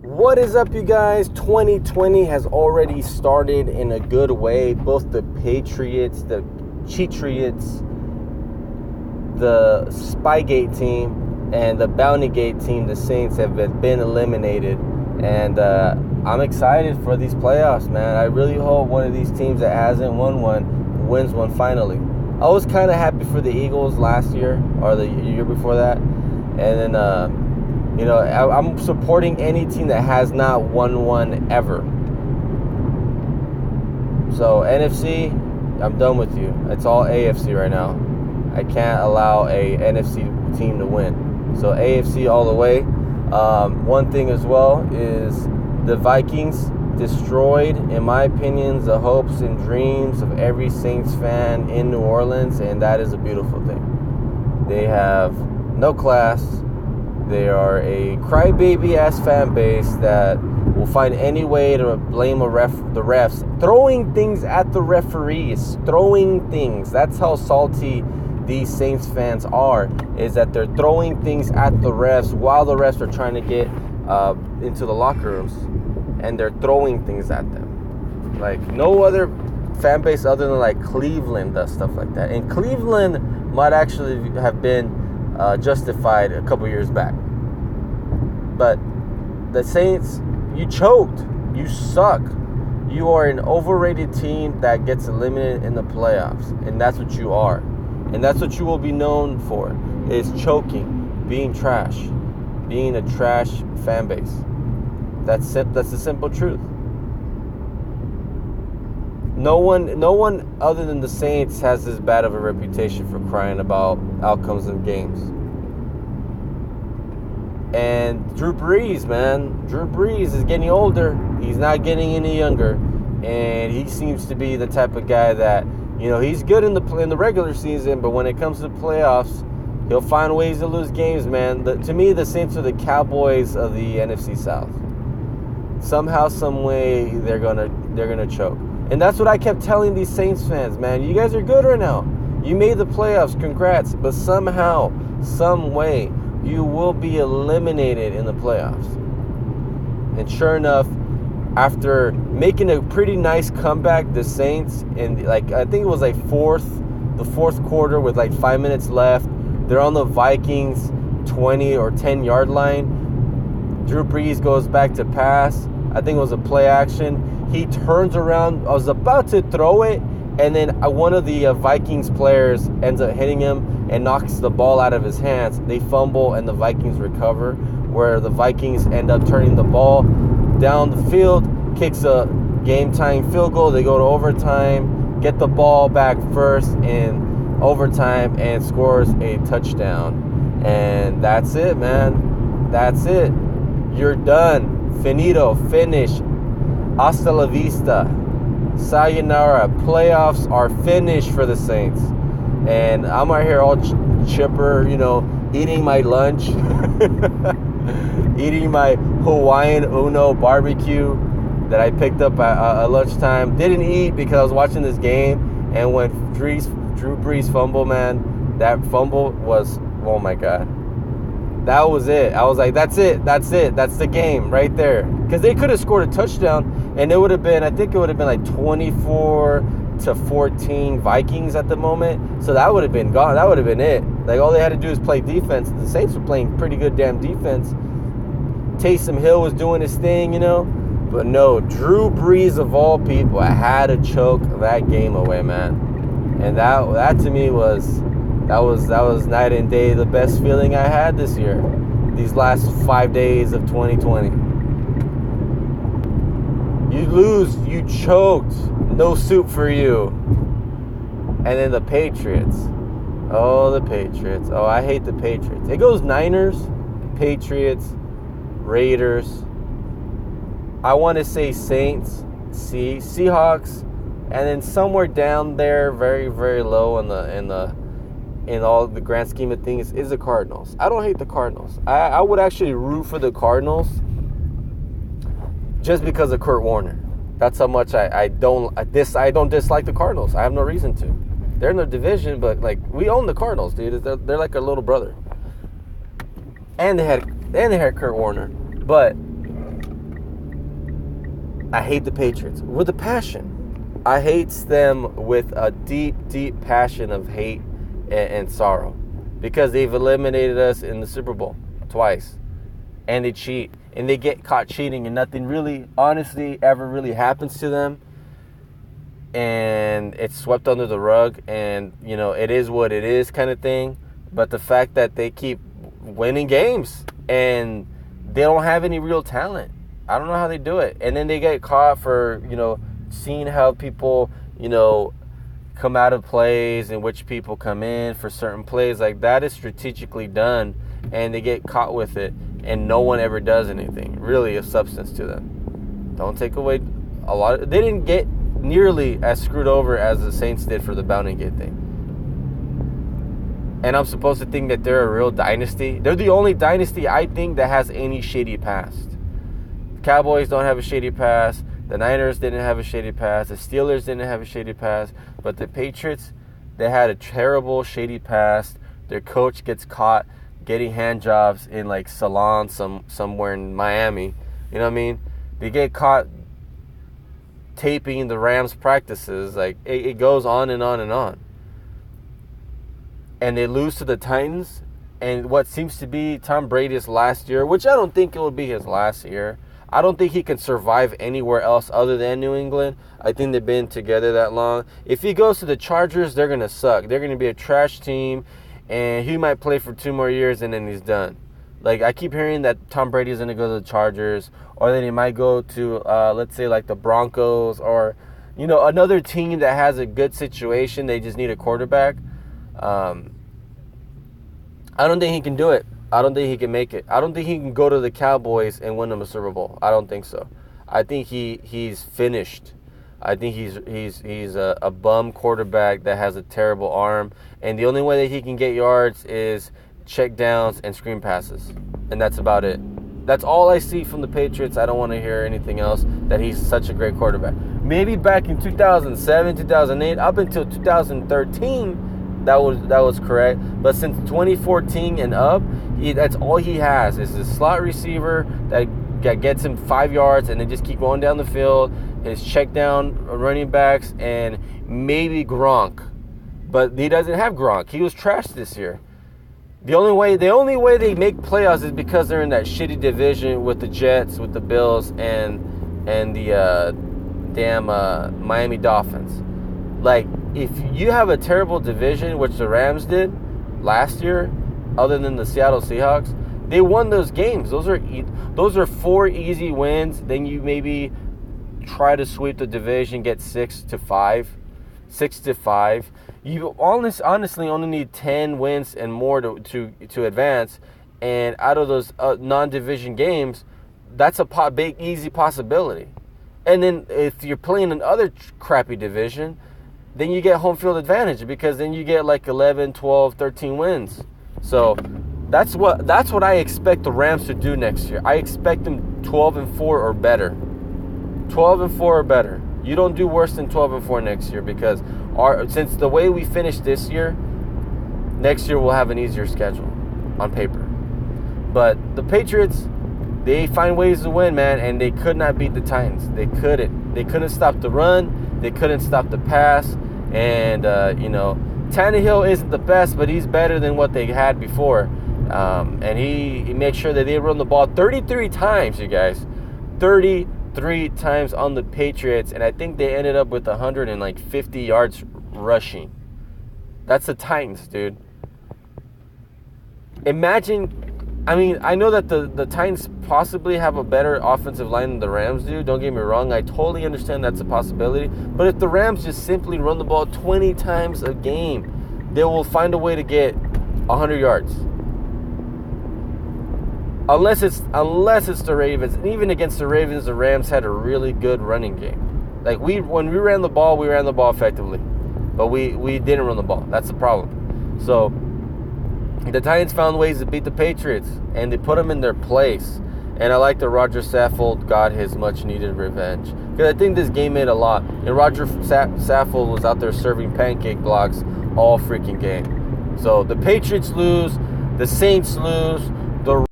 What is up, you guys? 2020 has already started in a good way. Both the Patriots, the Cheatriots, the Spygate team, and the Bountygate team, the Saints, have been eliminated. And I'm excited for these playoffs, man. I really hope one of these teams that hasn't won one wins one finally. I was kind of happy for the Eagles last year, or the year before that. And then, I'm supporting any team that has not won one ever. So, NFC, I'm done with you. It's all AFC right now. I can't allow a NFC team to win. So, AFC all the way. One thing as well is the Vikings destroyed, in my opinion, the hopes and dreams of every Saints fan in New Orleans, and that is a beautiful thing. They have no class. They are a crybaby-ass fan base that will find any way to blame the refs, throwing things at the referees, throwing things. That's how salty these Saints fans are, is that they're throwing things at the refs while the refs are trying to get into the locker rooms, and they're throwing things at them. Like, no other fan base other than, like, Cleveland does stuff like that. And Cleveland might actually have been justified a couple years back. But the Saints, you choked. You suck. You are an overrated team that gets eliminated in the playoffs. And that's what you are. And that's what you will be known for, is choking, being trash, being a trash fan base. That's the simple truth. No one other than the Saints has this bad of a reputation for crying about outcomes of games. And Drew Brees, man. Drew Brees is getting older. He's not getting any younger. And he seems to be the type of guy that, he's good in the regular season, but when it comes to the playoffs, he'll find ways to lose games, man. To me, the Saints are the Cowboys of the NFC South. Somehow, some way, they're gonna choke. And that's what I kept telling these Saints fans, man. You guys are good right now. You made the playoffs. Congrats. But somehow, some way, you will be eliminated in the playoffs. And sure enough, after making a pretty nice comeback, the Saints, in I think it was the fourth quarter with 5 minutes left, they're on the Vikings 20 or 10 yard line. Drew Brees goes back to pass. I think it was a play action. He turns around. I was about to throw it, and then one of the Vikings players ends up hitting him and knocks the ball out of his hands. They fumble, and the Vikings recover, where the Vikings end up turning the ball down the field, kicks a game-tying field goal. They go to overtime, get the ball back first in overtime, and scores a touchdown. And that's it, man. That's it. You're done. Finito. Finish. Hasta la vista. Sayonara. Playoffs are finished for the Saints. And I'm right here all chipper, eating my lunch. Eating my Hawaiian Uno barbecue that I picked up at lunchtime. Didn't eat because I was watching this game. And when Drew Brees fumble, man, that fumble was, oh my God. That was it. I was like, that's it. That's the game right there. Because they could have scored a touchdown, and it would have been, I think it would have been 24-14 Vikings at the moment. So that would have been gone. That would have been it. All they had to do is play defense. The Saints were playing pretty good damn defense. Taysom Hill was doing his thing, But no, Drew Brees of all people had to choke that game away, man. And that to me was... That was night and day the best feeling I had this year. These last 5 days of 2020. You lose, you choked, no soup for you. And then the Patriots. Oh, the Patriots. Oh, I hate the Patriots. It goes Niners, Patriots, Raiders. I want to say Saints, Seahawks, and then somewhere down there, very, very low in all the grand scheme of things, is the Cardinals. I don't hate the Cardinals. I would actually root for the Cardinals just because of Kurt Warner. That's how much I don't dislike the Cardinals. I have no reason to. They're in their division, but we own the Cardinals, dude. They're like our little brother. And they had Kurt Warner. But I hate the Patriots with a passion. I hate them with a deep, deep passion of hate and sorrow, because they've eliminated us in the Super Bowl twice, and they cheat, and they get caught cheating, and nothing really, honestly, ever really happens to them, and it's swept under the rug, and, you know, it is what it is kind of thing. But the fact that they keep winning games, and they don't have any real talent, I don't know how they do it. And then they get caught for, you know, seeing how people, you know, come out of plays and which people come in for certain plays. Like, that is strategically done, and they get caught with it, and no one ever does anything really of substance to them. Don't take away a lot. They didn't get nearly as screwed over as the Saints did for the Bounty Gate thing. And I'm supposed to think that they're a real dynasty. They're the only dynasty, I think, that has any shady past. The Cowboys don't have a shady past. The Niners didn't have a shady past. The Steelers didn't have a shady past. But the Patriots, they had a terrible shady past. Their coach gets caught getting hand jobs in like salons somewhere in Miami. You know what I mean? They get caught taping the Rams practices. Like, it goes on and on and on. And they lose to the Titans, and what seems to be Tom Brady's last year, which I don't think it will be his last year. I don't think he can survive anywhere else other than New England. I think they've been together that long. If he goes to the Chargers, they're going to suck. They're going to be a trash team, and he might play for 2 more years, and then he's done. Like, I keep hearing that Tom Brady's going to go to the Chargers, or then he might go to, let's say, like the Broncos, or, you know, another team that has a good situation. They just need a quarterback. I don't think he can do it. I don't think he can make it. I don't think he can go to the Cowboys and win them a Super Bowl. I don't think so. I think he's finished. I think he's a bum quarterback that has a terrible arm, and the only way that he can get yards is check downs and screen passes, and that's about it. That's all I see from the Patriots. I don't want to hear anything else, that he's such a great quarterback. Maybe back in 2007, 2008, up until 2013, that was correct. But since 2014 and up, that's all he has is a slot receiver that gets him 5 yards, and then just keep going down the field. His check down running backs, and maybe Gronk. But he doesn't have Gronk. He was trashed this year. The only way they make playoffs is because they're in that shitty division with the Jets, with the Bills, and the Miami Dolphins. Like, if you have a terrible division, which the Rams did last year, other than the Seattle Seahawks, they won those games. Those are 4 easy wins. Then you maybe try to sweep the division, get 6-5. You honestly only need 10 wins and more to advance. And out of those non-division games, that's a big, easy possibility. And then if you're playing another crappy division, then you get home field advantage, because then you get like 11, 12, 13 wins. So that's what I expect the Rams to do next year. I expect them 12-4 or better. 12-4 or better. You don't do worse than 12-4 next year, because since the way we finished this year, next year we'll have an easier schedule on paper. But the Patriots, they find ways to win, man, and they could not beat the Titans. They couldn't. They couldn't stop the run. They couldn't stop the pass. And, Tannehill isn't the best, but he's better than what they had before. And he makes sure that they run the ball 33 times, you guys. 33 times on the Patriots. And I think they ended up with 150 yards rushing. That's the Titans, dude. Imagine... I mean, I know that the Titans possibly have a better offensive line than the Rams do. Don't get me wrong. I totally understand that's a possibility. But if the Rams just simply run the ball 20 times a game, they will find a way to get 100 yards. Unless it's the Ravens. And even against the Ravens, the Rams had a really good running game. Like, when we ran the ball effectively. But we didn't run the ball. That's the problem. So the Titans found ways to beat the Patriots, and they put them in their place. And I like that Roger Saffold got his much-needed revenge. Because I think this game meant a lot. And Roger Saffold was out there serving pancake blocks all freaking game. So the Patriots lose. The Saints lose. The